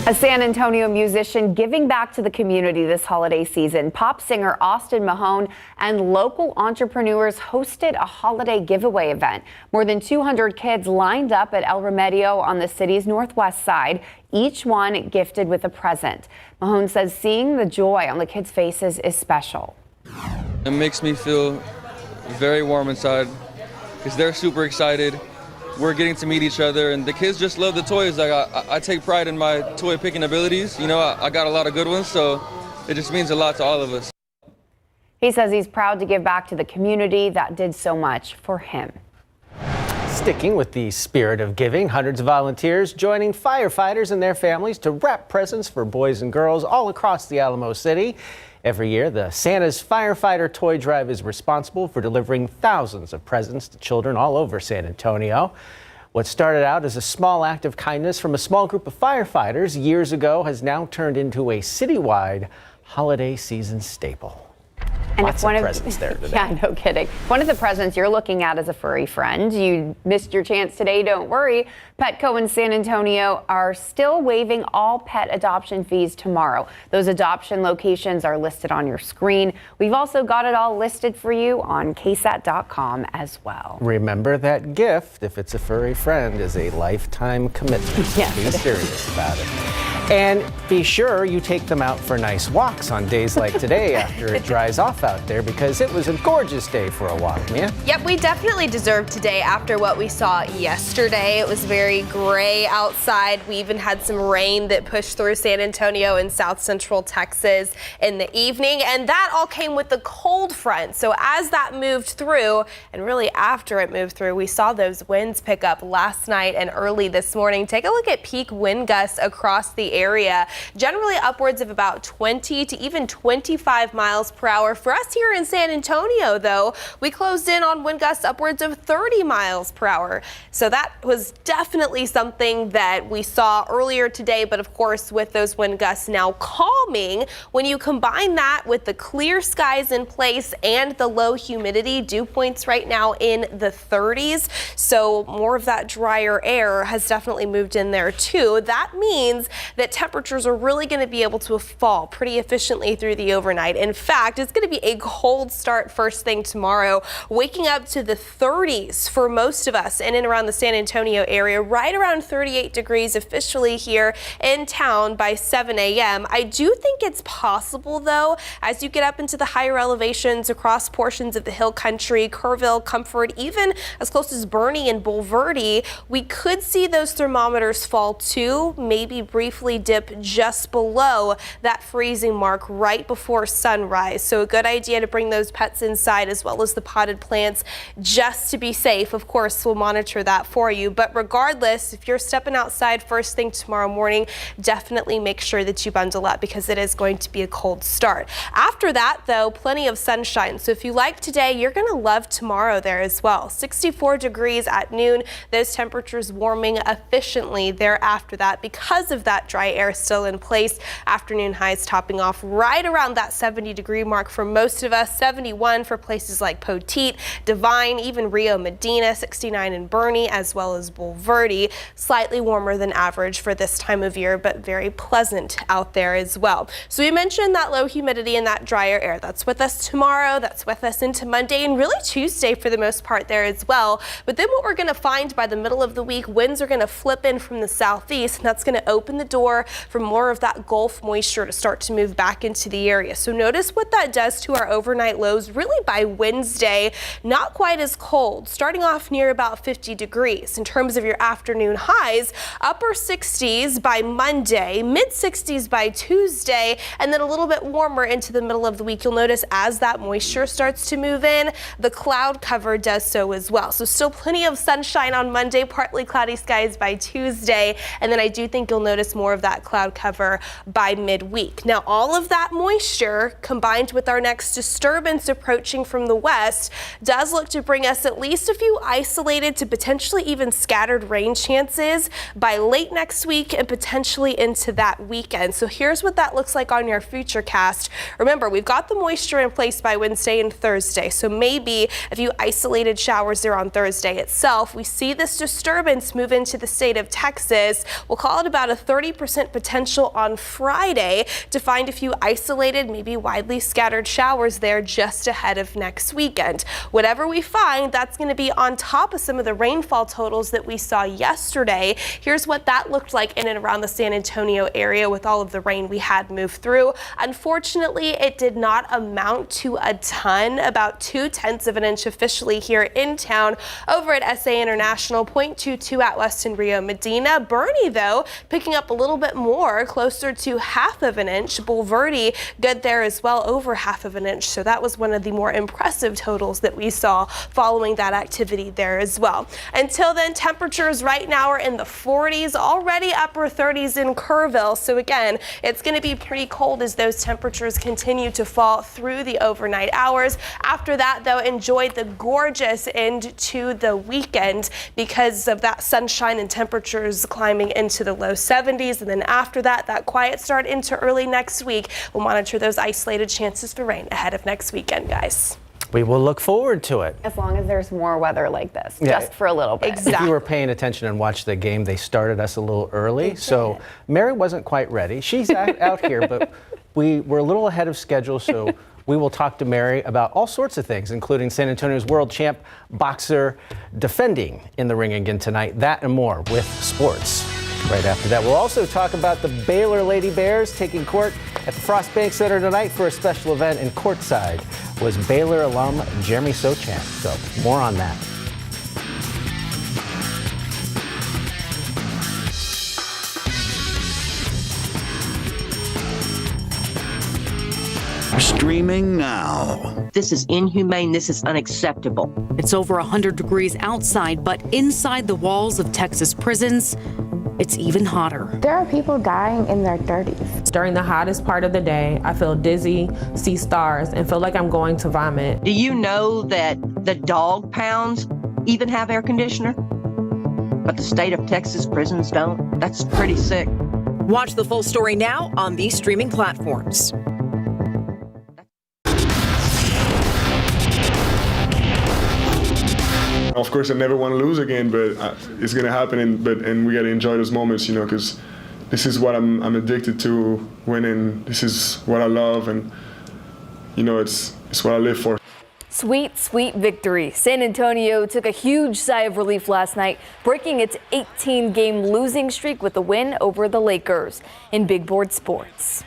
A San Antonio musician giving back to the community this holiday season. Pop singer Austin Mahone and local entrepreneurs hosted a holiday giveaway event. More than 200 kids lined up at El Remedio on the city's northwest side, each one gifted with a present. Mahone says seeing the joy on the kids' faces is special. It makes me feel very warm inside because they're super excited. We're getting to meet each other, and the kids just love the toys. Like I take pride in my toy picking abilities. You know, I got a lot of good ones, so it just means a lot to all of us. He says he's proud to give back to the community that did so much for him. Sticking with the spirit of giving, hundreds of volunteers joining firefighters and their families to wrap presents for boys and girls all across the Alamo City. Every year, the Santa's Firefighter Toy Drive is responsible for delivering thousands of presents to children all over San Antonio. What started out as a small act of kindness from a small group of firefighters years ago has now turned into a citywide holiday season staple. And lots of presents there today. Yeah, no kidding. One of the presents you're looking at is a furry friend. You missed your chance today, don't worry. Petco in San Antonio are still waiving all pet adoption fees tomorrow. Those adoption locations are listed on your screen. We've also got it all listed for you on KSAT.com as well. Remember that gift, if it's a furry friend, is a lifetime commitment. Yes, be serious about it. And be sure you take them out for nice walks on days like today after it dries off out there, because it was a gorgeous day for a walk, Mia. Yep, we definitely deserve today after what we saw yesterday. It was very gray outside. We even had some rain that pushed through San Antonio and south central Texas in the evening, and that all came with the cold front. So as that moved through, and really after it moved through, we saw those winds pick up last night and early this morning. Take a look at peak wind gusts across the area, generally upwards of about 20 to even 25 miles per hour. For us here in San Antonio, though, we closed in on wind gusts upwards of 30 miles per hour. So that was definitely something that we saw earlier today, but of course with those wind gusts now calming, when you combine that with the clear skies in place and the low humidity, dew points right now in the 30s, so more of that drier air has definitely moved in there too. That means that temperatures are really going to be able to fall pretty efficiently through the overnight. In fact, it's going to be a cold start first thing tomorrow, waking up to the 30s for most of us in and around the San Antonio area, right around 38 degrees officially here in town by 7 a.m. I do think it's possible, though, as you get up into the higher elevations across portions of the hill country, Kerrville, Comfort, even as close as Bernie and Bulverde, we could see those thermometers fall too, maybe briefly dip just below that freezing mark right before sunrise. So a good idea to bring those pets inside as well as the potted plants just to be safe. Of course, we'll monitor that for you. But regardless, if you're stepping outside first thing tomorrow morning, definitely make sure that you bundle up because it is going to be a cold start. After that, though, plenty of sunshine. So if you like today, you're going to love tomorrow there as well. 64 degrees at noon. Those temperatures warming efficiently thereafter that because of that dry air still in place. Afternoon highs topping off right around that 70-degree mark for most of us. 71 for places like Poteet, Divine, even Rio Medina, 69 in Bernie, as well as Bulverde. Slightly warmer than average for this time of year, but very pleasant out there as well. So we mentioned that low humidity and that drier air. That's with us tomorrow. That's with us into Monday and really Tuesday for the most part there as well. But then what we're going to find by the middle of the week, winds are going to flip in from the southeast, and that's going to open the door for more of that Gulf moisture to start to move back into the area. So notice what that does to our overnight lows. Really by Wednesday, not quite as cold, starting off near about 50 degrees. In terms of your afternoon highs, upper 60s by Monday, mid 60s by Tuesday, and then a little bit warmer into the middle of the week. You'll notice as that moisture starts to move in, the cloud cover does so as well. So still plenty of sunshine on Monday, partly cloudy skies by Tuesday, and then I do think you'll notice more of that cloud cover by midweek. Now all of that moisture combined with our next disturbance approaching from the west does look to bring us at least a few isolated to potentially even scattered rain chances by late next week and potentially into that weekend. So here's what that looks like on your futurecast. Remember, we've got the moisture in place by Wednesday and Thursday, so maybe a few isolated showers there on Thursday itself. We see this disturbance move into the state of Texas. We'll call it about a 30% 50% potential on Friday to find a few isolated, maybe widely scattered showers there just ahead of next weekend. Whatever we find, that's going to be on top of some of the rainfall totals that we saw yesterday. Here's what that looked like in and around the San Antonio area with all of the rain we had move through. Unfortunately, it did not amount to a ton, about 0.2 of an inch officially here in town. Over at SA International, 0.22 at Weston Rio Medina. Bernie, though, picking up a little bit more, closer to 0.5 of an inch. Bulverde, good there as well, over 0.5 of an inch. So that was one of the more impressive totals that we saw following that activity there as well. Until then, temperatures right now are in the 40s, already upper 30s in Kerrville. So again, it's going to be pretty cold as those temperatures continue to fall through the overnight hours. After that, though, enjoy the gorgeous end to the weekend because of that sunshine and temperatures climbing into the low 70s. And then after that, that quiet start into early next week. We'll monitor those isolated chances for rain ahead of next weekend, guys. We will look forward to it. As long as there's more weather like this, just for a little bit. Exactly. If you were paying attention and watched the game, they started us a little early. So Mary wasn't quite ready. She's out here, but we were a little ahead of schedule. So we will talk to Mary about all sorts of things, including San Antonio's world champ boxer defending in the ring again tonight. That and more with sports. Right after that, we'll also talk about the Baylor Lady Bears taking court at the Frost Bank Center tonight for a special event, and courtside was Baylor alum Jeremy Sochan. So more on that. Streaming now. This is inhumane. This is unacceptable. It's over 100 degrees outside, but inside the walls of Texas prisons, it's even hotter. There are people dying in their 30s. During the hottest part of the day, I feel dizzy, see stars, and feel like I'm going to vomit. Do you know that the dog pounds even have air conditioner? But the state of Texas prisons don't? That's pretty sick. Watch the full story now on these streaming platforms. Of course, I never want to lose again, but it's going to happen, and we got to enjoy those moments, because this is what I'm addicted to, winning. This is what I love, and, it's what I live for. Sweet, sweet victory. San Antonio took a huge sigh of relief last night, breaking its 18-game losing streak with a win over the Lakers. In big board sports,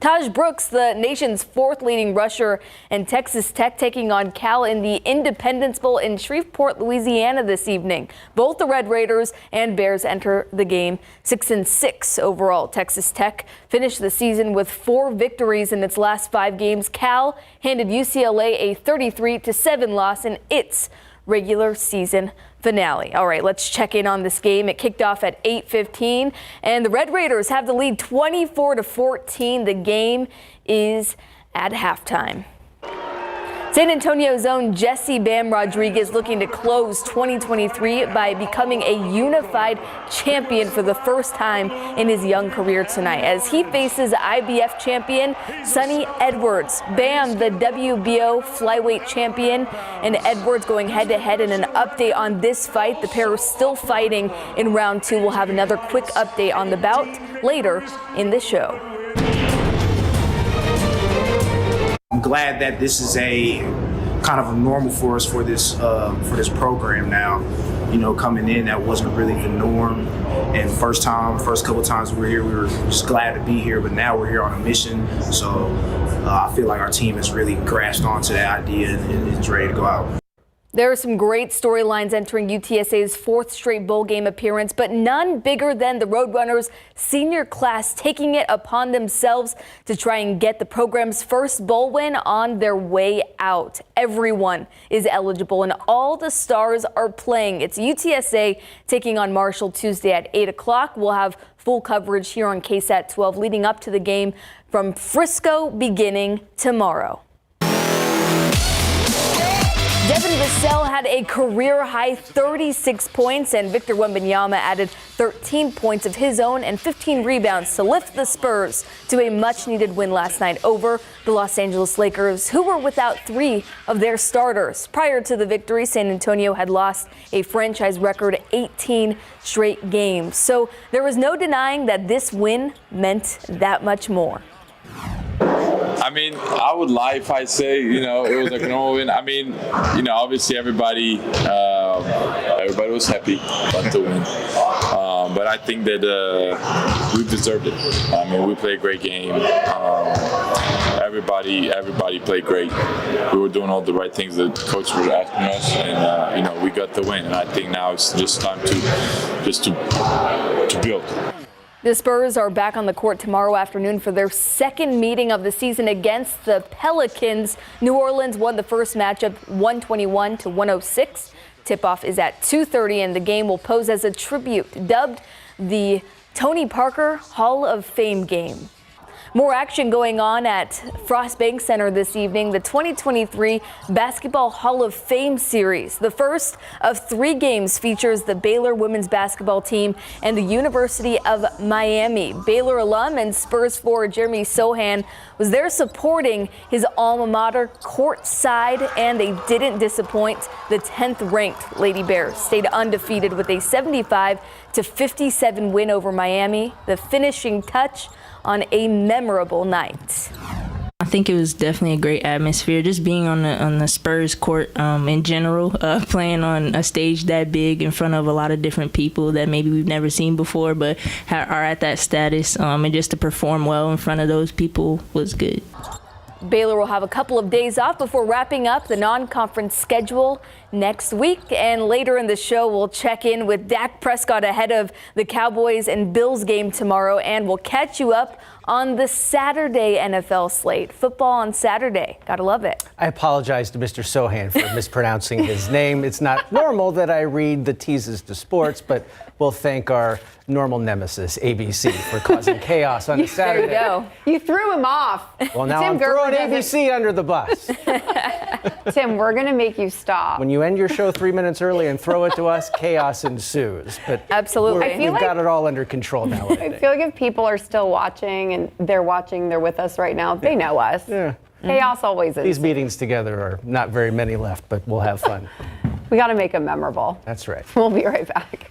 Taj Brooks, the nation's fourth leading rusher, and Texas Tech taking on Cal in the Independence Bowl in Shreveport, Louisiana this evening. Both the Red Raiders and Bears enter the game 6-6 overall. Texas Tech finished the season with 4 victories in its last 5 games. Cal handed UCLA a 33-7 loss in its regular season finale. All right, let's check in on this game. It kicked off at 8:15, and the Red Raiders have the lead 24-14. The game is at halftime. San Antonio's own Jesse Bam Rodriguez looking to close 2023 by becoming a unified champion for the first time in his young career tonight as he faces IBF champion Sonny Edwards. Bam, the WBO flyweight champion, and Edwards going head-to-head. In an update on this fight, the pair are still fighting in round 2. We'll have another quick update on the bout later in the show. I'm glad that this is a kind of a normal for us for this program now. Coming in, that wasn't really the norm. And first couple times we were here, we were just glad to be here. But now we're here on a mission. So I feel like our team has really grasped onto that idea and is ready to go out. There are some great storylines entering UTSA's 4th straight bowl game appearance, but none bigger than the Roadrunners' senior class taking it upon themselves to try and get the program's first bowl win on their way out. Everyone is eligible and all the stars are playing. It's UTSA taking on Marshall Tuesday at 8 o'clock. We'll have full coverage here on KSAT 12 leading up to the game from Frisco beginning tomorrow. Devin Vassell had a career-high 36 points, and Victor Wembanyama added 13 points of his own and 15 rebounds to lift the Spurs to a much-needed win last night over the Los Angeles Lakers, who were without 3 of their starters. Prior to the victory, San Antonio had lost a franchise record 18 straight games. So there was no denying that this win meant that much more. I mean, I would lie if I say, it was like a normal win. I mean, obviously everybody was happy about the win. But I think that we deserved it. I mean, we played a great game. Everybody played great. We were doing all the right things that coach was asking us, and we got the win. And I think now it's just time to build. The Spurs are back on the court tomorrow afternoon for their second meeting of the season against the Pelicans. New Orleans won the first matchup 121-106. Tip-off is at 2:30, and the game will pose as a tribute, dubbed the Tony Parker Hall of Fame game. More action going on at Frost Bank Center this evening. The 2023 Basketball Hall of Fame Series. The first of 3 games features the Baylor women's basketball team and the University of Miami. Baylor alum and Spurs forward Jeremy Sohan was there supporting his alma mater courtside, and they didn't disappoint. The 10th-ranked Lady Bears stayed undefeated with a 75-57 win over Miami. The finishing touch on a memorable night. I think it was definitely a great atmosphere, just being on the Spurs court in general, playing on a stage that big in front of a lot of different people that maybe we've never seen before, but are at that status, and just to perform well in front of those people was good. Baylor will have a couple of days off before wrapping up the non-conference schedule next week. And later in the show, we'll check in with Dak Prescott ahead of the Cowboys and Bills game tomorrow. And we'll catch you up on the Saturday NFL slate. Football on Saturday. Gotta love it. I apologize to Mr. Sohan for mispronouncing his name. It's not normal that I read the teases to sports, but we'll thank our normal nemesis, ABC, for causing chaos on a Saturday. There you go. You threw him off. Well, now Tim I'm Gerber throwing ABC under the bus. Tim, we're going to make you stop. When you end your show 3 minutes early and throw it to us, chaos ensues. But absolutely. we've got it all under control now. I feel like if people are still watching and they're with us right now, they know us. Yeah. Chaos always is. These meetings together are not very many left, but we'll have fun. We got to make them memorable. That's right. We'll be right back.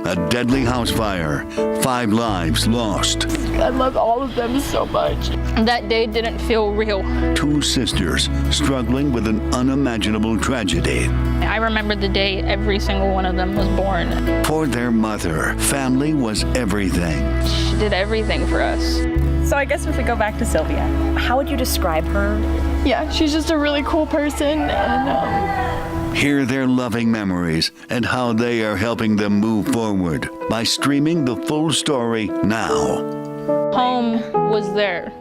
A deadly house fire. 5 lives lost. I love all of them so much. That day didn't feel real. 2 sisters struggling with an unimaginable tragedy. I remember the day every single one of them was born. For their mother, family was everything. She did everything for us. So I guess if we go back to Sylvia, how would you describe her? Yeah, she's just a really cool person, and Hear their loving memories and how they are helping them move forward by streaming the full story now. home was there.